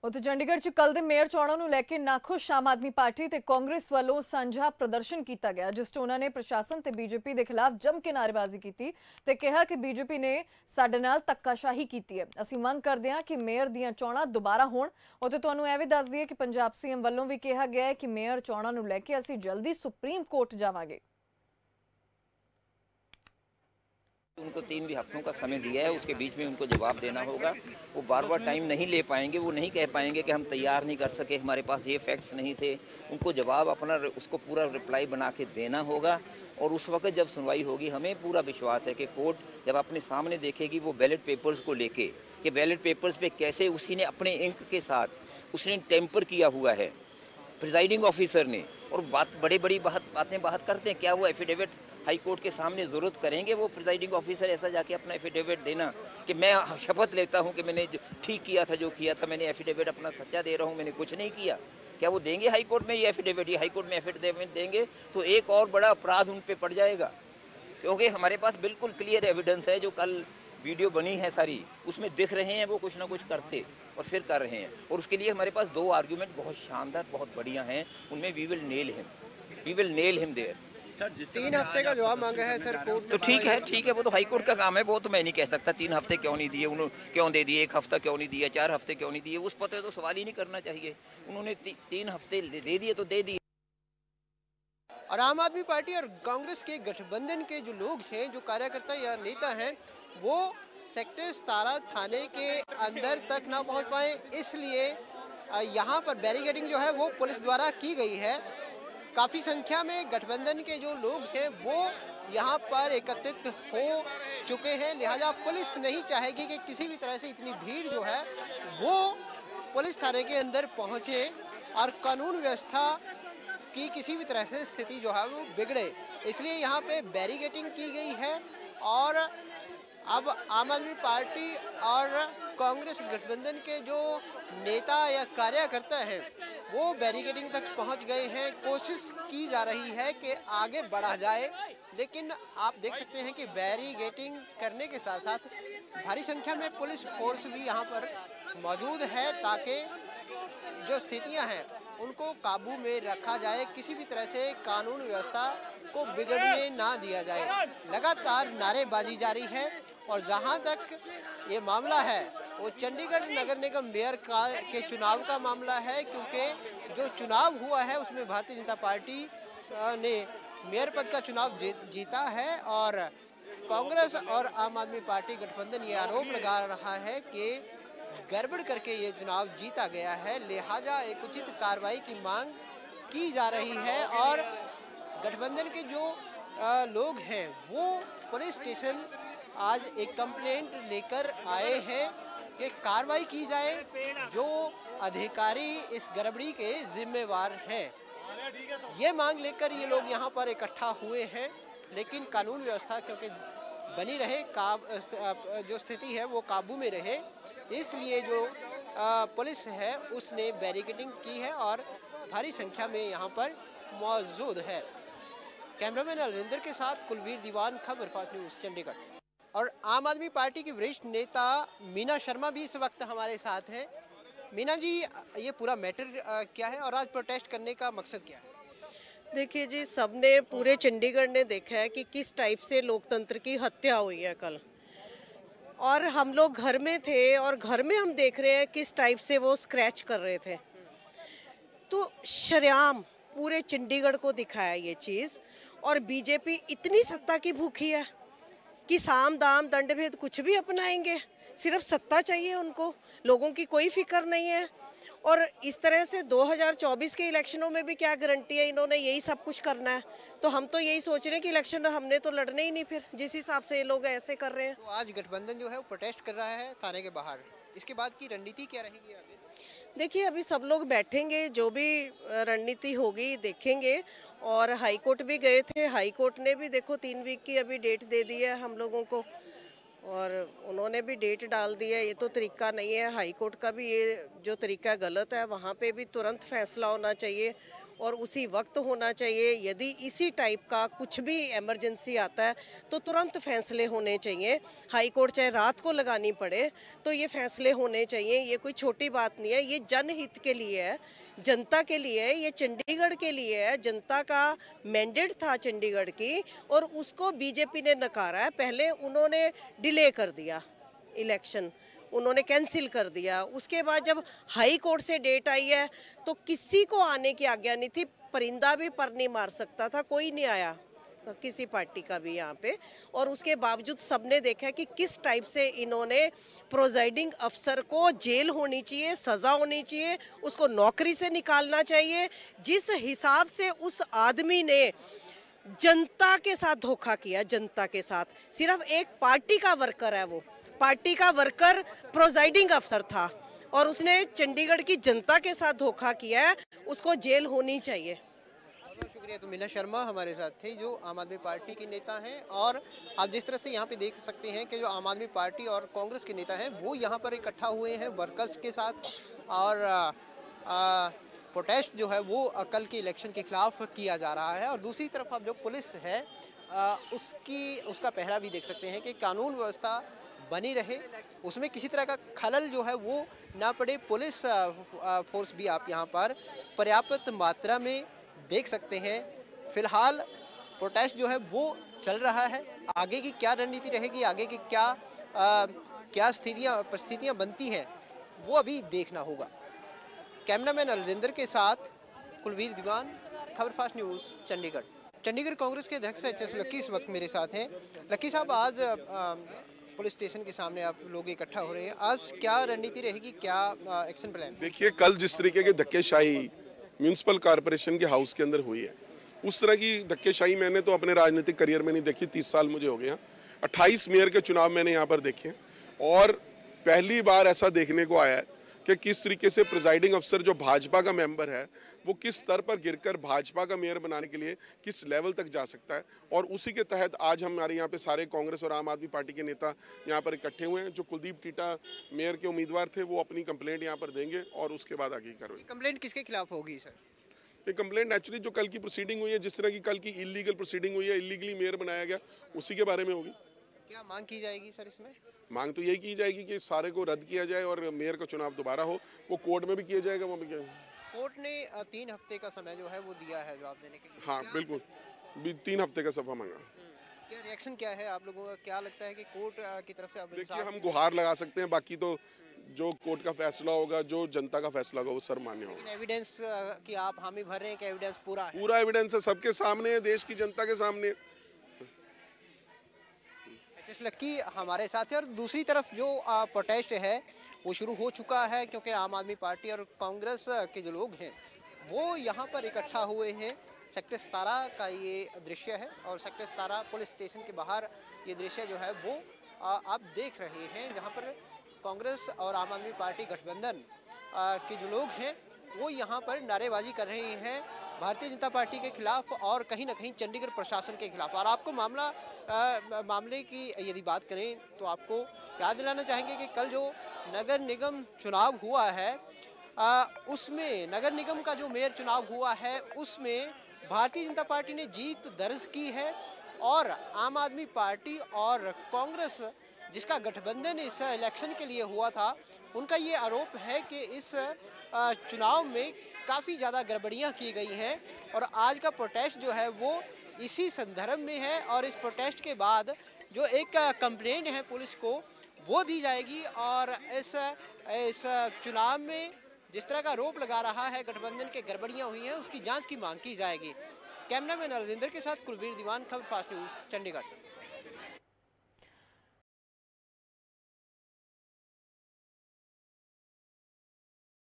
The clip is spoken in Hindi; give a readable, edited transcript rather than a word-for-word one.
ਉੱਥੇ ਚੰਡੀਗੜ੍ਹ 'ਚ ਕੱਲ੍ਹ ਦੇ ਮੇਅਰ ਚੋਣਾਂ ਨੂੰ ਲੈ ਕੇ ਨਾਖੁਸ਼ ਆਮ ਆਦਮੀ ਪਾਰਟੀ ਤੇ ਕਾਂਗਰਸ ਵੱਲੋਂ ਸਾਂਝਾ ਪ੍ਰਦਰਸ਼ਨ ਕੀਤਾ ਗਿਆ, ਜਿਸ 'ਚ ਉਹਨਾਂ ਨੇ ਪ੍ਰਸ਼ਾਸਨ ਤੇ ਬੀਜੇਪੀ ਦੇ ਖਿਲਾਫ ਜੰਮ ਕੇ ਨਾਅਰੇਬਾਜ਼ੀ ਕੀਤੀ ਤੇ ਕਿਹਾ ਕਿ ਬੀਜੇਪੀ ਨੇ ਸਾਡੇ ਨਾਲ ਧੱਕਾਸ਼ਾਹੀ ਕੀਤੀ ਹੈ। ਅਸੀਂ ਮੰਗ ਕਰਦੇ ਹਾਂ ਕਿ ਮੇਅਰ ਦੀਆਂ ਚੋਣਾਂ ਦੁਬਾਰਾ ਹੋਣ। ਉੱਥੇ ਤੁਹਾਨੂੰ ਇਹ ਵੀ ਦੱਸ ਦਈਏ ਕਿ ਪੰਜਾਬ ਸੀਐਮ ਵੱਲੋਂ ਵੀ ਕਿਹਾ ਗਿਆ ਹੈ ਕਿ ਮੇਅਰ ਚੋਣਾਂ ਨੂੰ ਲੈ ਕੇ ਅਸੀਂ ਜਲਦੀ ਸੁप्रीम कोर्ट जावांगे। उनको 3 भी हफ्तों का समय दिया है, उसके बीच में उनको जवाब देना होगा। वो बार बार टाइम नहीं ले पाएंगे, वो नहीं कह पाएंगे कि हम तैयार नहीं कर सके, हमारे पास ये फैक्ट्स नहीं थे। उनको जवाब अपना उसको पूरा रिप्लाई बना के देना होगा और उस वक्त जब सुनवाई होगी हमें पूरा विश्वास है कि कोर्ट जब अपने सामने देखेगी वो बैलेट पेपर्स को लेके कि बैलेट पेपर्स पे कैसे उसी ने अपने इंक के साथ उसने टेम्पर किया हुआ है प्रिजाइडिंग ऑफिसर ने, और बड़ी बातें करते हैं। क्या वो एफिडेविट हाई कोर्ट के सामने ज़रूरत करेंगे वो प्रिजाइडिंग ऑफिसर ऐसा जाके अपना एफिडेविट देना कि मैं शपथ लेता हूं कि मैंने ठीक किया था, जो किया था मैंने एफिडेविट अपना सच्चा दे रहा हूं, मैंने कुछ नहीं किया? क्या वो देंगे हाई कोर्ट में ये एफिडेविट? ये हाई कोर्ट में एफिडेविट देंगे तो एक और बड़ा अपराध उन पे पड़ जाएगा, क्योंकि हमारे पास बिल्कुल क्लियर एविडेंस है। जो कल वीडियो बनी है सारी, उसमें दिख रहे हैं वो कुछ ना कुछ करते और फिर कर रहे हैं, और उसके लिए हमारे पास 2 आर्ग्यूमेंट बहुत शानदार बहुत बढ़िया हैं। उनमें we will nail him there. Sir, 3 हफ्ते का जवाब मांगा है सर कोर्ट तो ठीक है, वो तो हाई कोर्ट का काम है, वो तो मैं नहीं कह सकता 3 हफ्ते क्यों नहीं दिए, उन्होंने क्यों दे दिए, 1 हफ्ता क्यों नहीं दिया, 4 हफ्ते क्यों नहीं दिए, उस पर तो सवाल ही नहीं करना चाहिए। उन्होंने 3 हफ्ते दे दिए तो दे दिए। और आम आदमी पार्टी और कांग्रेस के गठबंधन के जो लोग हैं, जो कार्यकर्ता या नेता हैं, वो सेक्टर 17 थाने के अंदर तक ना पहुंच पाए, इसलिए यहाँ पर बैरिकेडिंग जो है वो पुलिस द्वारा की गई है। काफ़ी संख्या में गठबंधन के जो लोग हैं वो यहाँ पर एकत्रित हो चुके हैं, लिहाजा पुलिस नहीं चाहेगी कि किसी भी तरह से इतनी भीड़ जो है वो पुलिस थाने के अंदर पहुँचे और कानून व्यवस्था की किसी भी तरह से स्थिति जो है वो बिगड़े, इसलिए यहाँ पे बैरिकेडिंग की गई है। और अब आम आदमी पार्टी और कांग्रेस गठबंधन के जो नेता या कार्यकर्ता हैं वो बैरिकेडिंग तक पहुंच गए हैं। कोशिश की जा रही है कि आगे बढ़ा जाए, लेकिन आप देख सकते हैं कि बैरिकेडिंग करने के साथ साथ भारी संख्या में पुलिस फोर्स भी यहाँ पर मौजूद है, ताकि जो स्थितियाँ हैं उनको काबू में रखा जाए, किसी भी तरह से कानून व्यवस्था को बिगड़ने ना दिया जाए। लगातार नारेबाजी जारी है और जहां तक ये मामला है वो चंडीगढ़ नगर निगम मेयर के चुनाव का मामला है, क्योंकि जो चुनाव हुआ है उसमें भारतीय जनता पार्टी ने मेयर पद का चुनाव जीता है और कांग्रेस और आम आदमी पार्टी गठबंधन ये आरोप लगा रहा है कि गड़बड़ करके ये चुनाव जीता गया है, लिहाजा एक उचित कार्रवाई की मांग की जा रही है। और गठबंधन के जो लोग हैं वो पुलिस स्टेशन आज एक कंप्लेंट लेकर आए हैं कि कार्रवाई की जाए, जो अधिकारी इस गड़बड़ी के जिम्मेवार हैं। ये मांग लेकर ये लोग यहाँ पर इकट्ठा हुए हैं, लेकिन कानून व्यवस्था क्योंकि बनी रहे, जो स्थिति है वो काबू में रहे, इसलिए जो पुलिस है उसने बैरिकेडिंग की है और भारी संख्या में यहाँ पर मौजूद है। कैमरामैन अलविंदर के साथ कुलवीर दीवान, खबर फास्ट न्यूज़ चंडीगढ़। और आम आदमी पार्टी की वरिष्ठ नेता मीना शर्मा भी इस वक्त हमारे साथ हैं। मीना जी, ये पूरा मैटर क्या है और आज प्रोटेस्ट करने का मकसद क्या है? देखिए जी, सबने पूरे चंडीगढ़ ने देखा है कि किस टाइप से लोकतंत्र की हत्या हुई है कल, और हम लोग घर में थे और घर में हम देख रहे हैं किस टाइप से वो स्क्रैच कर रहे थे। तो शरेआम पूरे चंडीगढ़ को दिखाया ये चीज़, और बीजेपी इतनी सत्ता की भूखी है कि साम दाम दंड भेद कुछ भी अपनाएंगे, सिर्फ सत्ता चाहिए उनको, लोगों की कोई फिक्र नहीं है। और इस तरह से 2024 के इलेक्शनों में भी क्या गारंटी है, इन्होंने यही सब कुछ करना है। तो हम तो यही सोच रहे हैं कि इलेक्शन हमने तो लड़ने ही नहीं, फिर जिस हिसाब से ये लोग ऐसे कर रहे हैं। तो आज गठबंधन जो है वो प्रोटेस्ट कर रहा है थाने के बाहर, इसके बाद की रणनीति क्या रहेगी आगे? देखिए, अभी सब लोग बैठेंगे, जो भी रणनीति होगी देखेंगे। और हाई कोर्ट भी गए थे, हाई कोर्ट ने भी देखो 3 वीक की अभी डेट दे दी है हम लोगों को, और उन्होंने भी डेट डाल दी है। ये तो तरीका नहीं है, हाई कोर्ट का भी ये जो तरीका गलत है, वहाँ पे भी तुरंत फैसला होना चाहिए। और उसी वक्त होना चाहिए। यदि इसी टाइप का कुछ भी इमरजेंसी आता है तो तुरंत फैसले होने चाहिए। हाई कोर्ट चाहे रात को लगानी पड़े तो ये फैसले होने चाहिए। ये कोई छोटी बात नहीं है, ये जनहित के लिए है, जनता के लिए है, ये चंडीगढ़ के लिए है। जनता का मैंडेट था चंडीगढ़ की और उसको बीजेपी ने नकारा है। पहले उन्होंने डिले कर दिया इलेक्शन, उन्होंने कैंसिल कर दिया। उसके बाद जब हाई कोर्ट से डेट आई है तो किसी को आने की आज्ञा नहीं थी, परिंदा भी पर नहीं मार सकता था, कोई नहीं आया किसी पार्टी का भी यहाँ पे। और उसके बावजूद सबने देखा कि किस टाइप से इन्होंने प्रोजाइडिंग अफसर को जेल होनी चाहिए, सज़ा होनी चाहिए, उसको नौकरी से निकालना चाहिए। जिस हिसाब से उस आदमी ने जनता के साथ धोखा किया, जनता के साथ, सिर्फ एक पार्टी का वर्कर है, वो पार्टी का वर्कर प्रोजाइडिंग अफसर था और उसने चंडीगढ़ की जनता के साथ धोखा किया है, उसको जेल होनी चाहिए। बहुत शुक्रिया। तो मीना शर्मा हमारे साथ थे जो आम आदमी पार्टी की नेता हैं, और आप जिस तरह से यहाँ पे देख सकते हैं कि जो आम आदमी पार्टी और कांग्रेस के नेता हैं वो यहाँ पर इकट्ठा हुए हैं वर्कर्स के साथ, और प्रोटेस्ट जो है वो कल के इलेक्शन के खिलाफ किया जा रहा है। और दूसरी तरफ अब जो पुलिस है उसका पहरा भी देख सकते हैं कि कानून व्यवस्था बनी रहे, उसमें किसी तरह का खलल जो है वो ना पड़े। पुलिस फोर्स भी आप यहाँ पर पर्याप्त मात्रा में देख सकते हैं। फिलहाल प्रोटेस्ट जो है वो चल रहा है। आगे की क्या रणनीति रहेगी, आगे की क्या परिस्थितियाँ बनती हैं, वो अभी देखना होगा। कैमरामैन अलजिंदर के साथ कुलवीर दीवान, खबर फास्ट न्यूज़, चंडीगढ़। चंडीगढ़ कांग्रेस के अध्यक्ष एच.एस. लक्की इस वक्त मेरे साथ हैं। लक्की साहब, आज पुलिस स्टेशन के सामने आप लोग इकट्ठा हो रहे हैं, आज क्या रणनीति रहेगी, क्या एक्शन प्लान? देखिए, कल जिस तरीके की धक्केशाही म्यूनिसिपल कॉरपोरेशन के हाउस के अंदर हुई है, उस तरह की धक्केशाही मैंने तो अपने राजनीतिक करियर में नहीं देखी। 30 साल मुझे हो गया। 28 मेयर के चुनाव मैंने यहाँ पर देखे और पहली बार ऐसा देखने को आया है कि किस तरीके से प्रिजाइडिंग अफसर जो भाजपा का मेंबर है वो किस स्तर पर गिरकर भाजपा का मेयर बनाने के लिए किस लेवल तक जा सकता है। और उसी के तहत आज हमारे यहाँ पे सारे कांग्रेस और आम आदमी पार्टी के नेता यहाँ पर इकट्ठे हुए हैं। जो कुलदीप टीटा मेयर के उम्मीदवार थे वो अपनी कंप्लेंट यहाँ पर देंगे और उसके बाद आगे कार्रवाई। कंप्लेंट किसके खिलाफ होगी सर? ये कंप्लेंट एक्चुअली जो कल की प्रोसीडिंग हुई है, जिस तरह की कल की इलीगल प्रोसीडिंग हुई है, इलीगली मेयर बनाया गया, उसी के बारे में होगी। क्या मांग की जाएगी सर इसमें? मांग तो यही की जाएगी कि सारे को रद्द किया जाए और मेयर का चुनाव दोबारा हो। वो कोर्ट में भी किया जाएगा, वो भी किया। कोर्ट ने 3 हफ्ते का समय जो है वो दिया है जवाब देने के लिए। हाँ बिल्कुल, 3 हफ्ते का सफा मांगा। क्या रिएक्शन क्या है आप लोगों का? क्या लगता है कि कोर्ट की तरफ से अब देखिए, हम गुहार लगा सकते हैं, बाकी तो जो कोर्ट का फैसला होगा, जो जनता का फैसला होगा, वो सर मान्य होगा। एविडेंस की आप हामी भर रहे हैं कि एविडेंस पूरा है? पूरा एविडेंस है, सबके सामने है, देश की जनता के सामने। एच.एस. लक्की हमारे साथ है। और दूसरी तरफ जो प्रोटेस्ट है वो शुरू हो चुका है, क्योंकि आम आदमी पार्टी और कांग्रेस के जो लोग हैं वो यहाँ पर इकट्ठा हुए हैं। सेक्टर 17 का ये दृश्य है और सेक्टर 17 पुलिस स्टेशन के बाहर ये दृश्य जो है वो आप देख रहे हैं, जहाँ पर कांग्रेस और आम आदमी पार्टी गठबंधन के जो लोग हैं वो यहाँ पर नारेबाजी कर रहे हैं भारतीय जनता पार्टी के खिलाफ और कहीं ना कहीं चंडीगढ़ प्रशासन के खिलाफ। और आपको मामले की यदि बात करें तो आपको याद दिलाना चाहेंगे कि कल जो नगर निगम चुनाव हुआ है उसमें, नगर निगम का जो मेयर चुनाव हुआ है उसमें भारतीय जनता पार्टी ने जीत दर्ज की है और आम आदमी पार्टी और कांग्रेस जिसका गठबंधन इस इलेक्शन के लिए हुआ था, उनका ये आरोप है कि इस चुनाव में काफ़ी ज़्यादा गड़बड़ियाँ की गई हैं। और आज का प्रोटेस्ट जो है वो इसी संदर्भ में है और इस प्रोटेस्ट के बाद जो एक कंप्लेंट है पुलिस को वो दी जाएगी और इस चुनाव में जिस तरह का आरोप लगा रहा है गठबंधन के गड़बड़ियाँ हुई हैं उसकी जांच की मांग की जाएगी। कैमरामैन अलजिंदर के साथ कुलवीर दीवान, खबर फास्ट न्यूज़, चंडीगढ़।